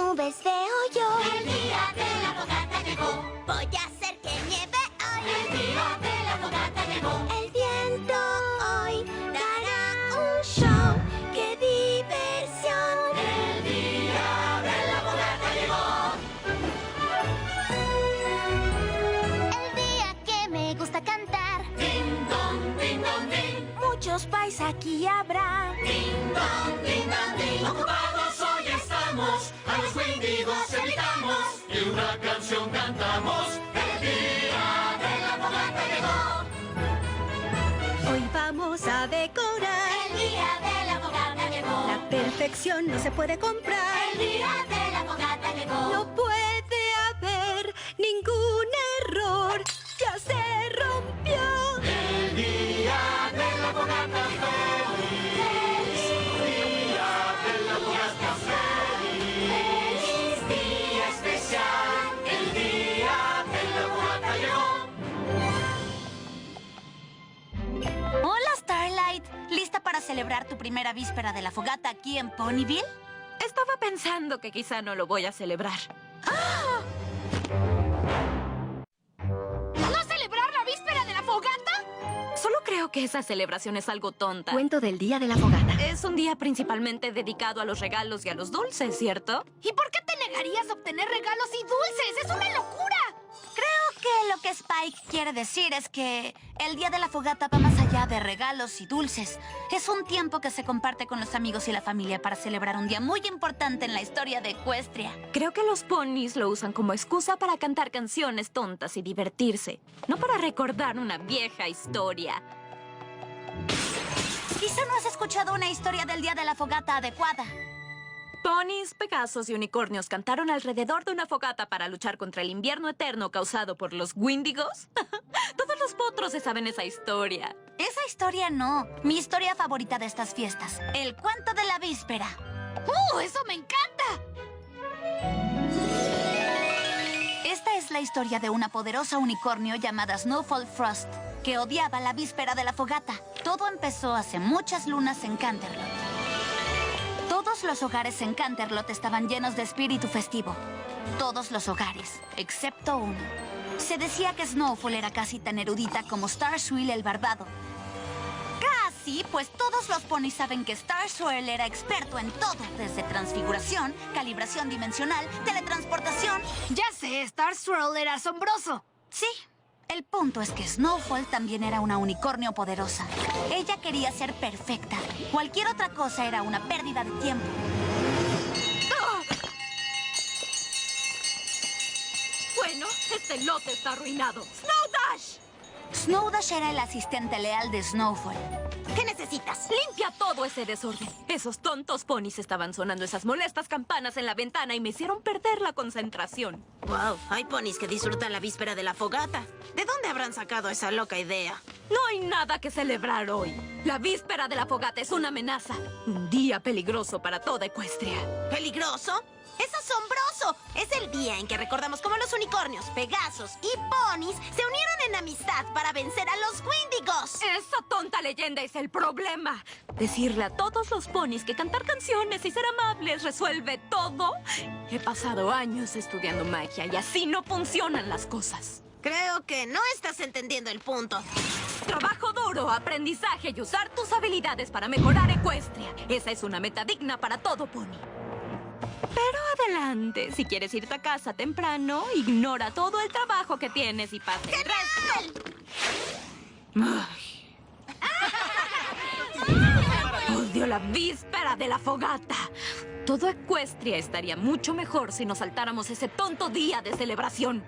nubes veo yo. El día de la fogata llegó. Voy a hacer que nieve hoy. El día de la fogata llegó. El viento hoy dará un show. ¡Qué diversión! El día de la fogata llegó. El día que me gusta cantar. Ding dong, ding dong, ding. Muchos pais aquí habrá. Ding dong, ding dong, ding. Ocupados hoy estamos. A los Wendigos evitamos. Y una canción cantamos. El día de la fogata llegó. Hoy vamos a decorar. El día de la fogata llegó. La perfección no se puede comprar. El día de la fogata llegó. No puede haber ningún error. Ya se rompió. El día de la fogata feliz. Día de la fogata feliz. Día especial. El día de la fogata llegó. Hola, Starlight. ¿Lista para celebrar tu primera víspera de la fogata aquí en Ponyville? Estaba pensando que quizá no lo voy a celebrar. ¿No celebrar la víspera de la fogata? Solo creo que esa celebración es algo tonta. Cuento del día de la fogata. Es un día principalmente dedicado a los regalos y a los dulces, ¿cierto? ¿Y por qué te negarías a obtener regalos y dulces? ¡Es una locura! Creo que lo que Spike quiere decir es que el día de la fogata va más allá de regalos y dulces. Es un tiempo que se comparte con los amigos y la familia para celebrar un día muy importante en la historia de Equestria. Creo que los ponis lo usan como excusa para cantar canciones tontas y divertirse, no para recordar una vieja historia. Quizá no has escuchado una historia del día de la fogata adecuada. Ponis, Pegasos y unicornios cantaron alrededor de una fogata para luchar contra el invierno eterno causado por los Wendigos. Todos los potros se saben esa historia. Esa historia no. Mi historia favorita de estas fiestas. El cuento de la víspera. ¡Eso me encanta! Esta es la historia de una poderosa unicornio llamada Snowfall Frost, que odiaba la víspera de la fogata. Todo empezó hace muchas lunas en Canterlot. Todos los hogares en Canterlot estaban llenos de espíritu festivo. Todos los hogares, excepto uno. Se decía que Snowfall era casi tan erudita como Starswell el barbado. Casi, pues todos los ponis saben que Starswell era experto en todo, desde transfiguración, calibración dimensional, teletransportación. Ya sé, Starswirl era asombroso. Sí, el punto es que Snowfall también era una unicornio poderosa. Ella quería ser perfecta. Cualquier otra cosa era una pérdida de tiempo. Bueno, este lote está arruinado. ¡Snowdash! Snowdash era el asistente leal de Snowfall. ¿Qué necesitas? ¡Limpia todo ese desorden! Esos tontos ponis estaban sonando esas molestas campanas en la ventana y me hicieron perder la concentración. Wow, hay ponis que disfrutan la víspera de la fogata. ¿De dónde habrán sacado esa loca idea? No hay nada que celebrar hoy. La víspera de la fogata es una amenaza. Un día peligroso para toda Equestria. ¿Peligroso? ¡Es asombroso! Es el día en que recordamos cómo los unicornios, Pegasos y ponis se unieron en amistad para vencer a los Wendigos. Esa tonta leyenda es el problema. Decirle a todos los ponis que cantar canciones y ser amables resuelve todo. He pasado años estudiando magia y así no funcionan las cosas. Creo que no estás entendiendo el punto. Trabajo duro, aprendizaje y usar tus habilidades para mejorar Equestria. Esa es una meta digna para todo pony. Pero adelante, si quieres irte a casa temprano, ignora todo el trabajo que tienes y pasa el resto. Ay. Odio la víspera de la fogata. Todo Equestria estaría mucho mejor si nos saltáramos ese tonto día de celebración.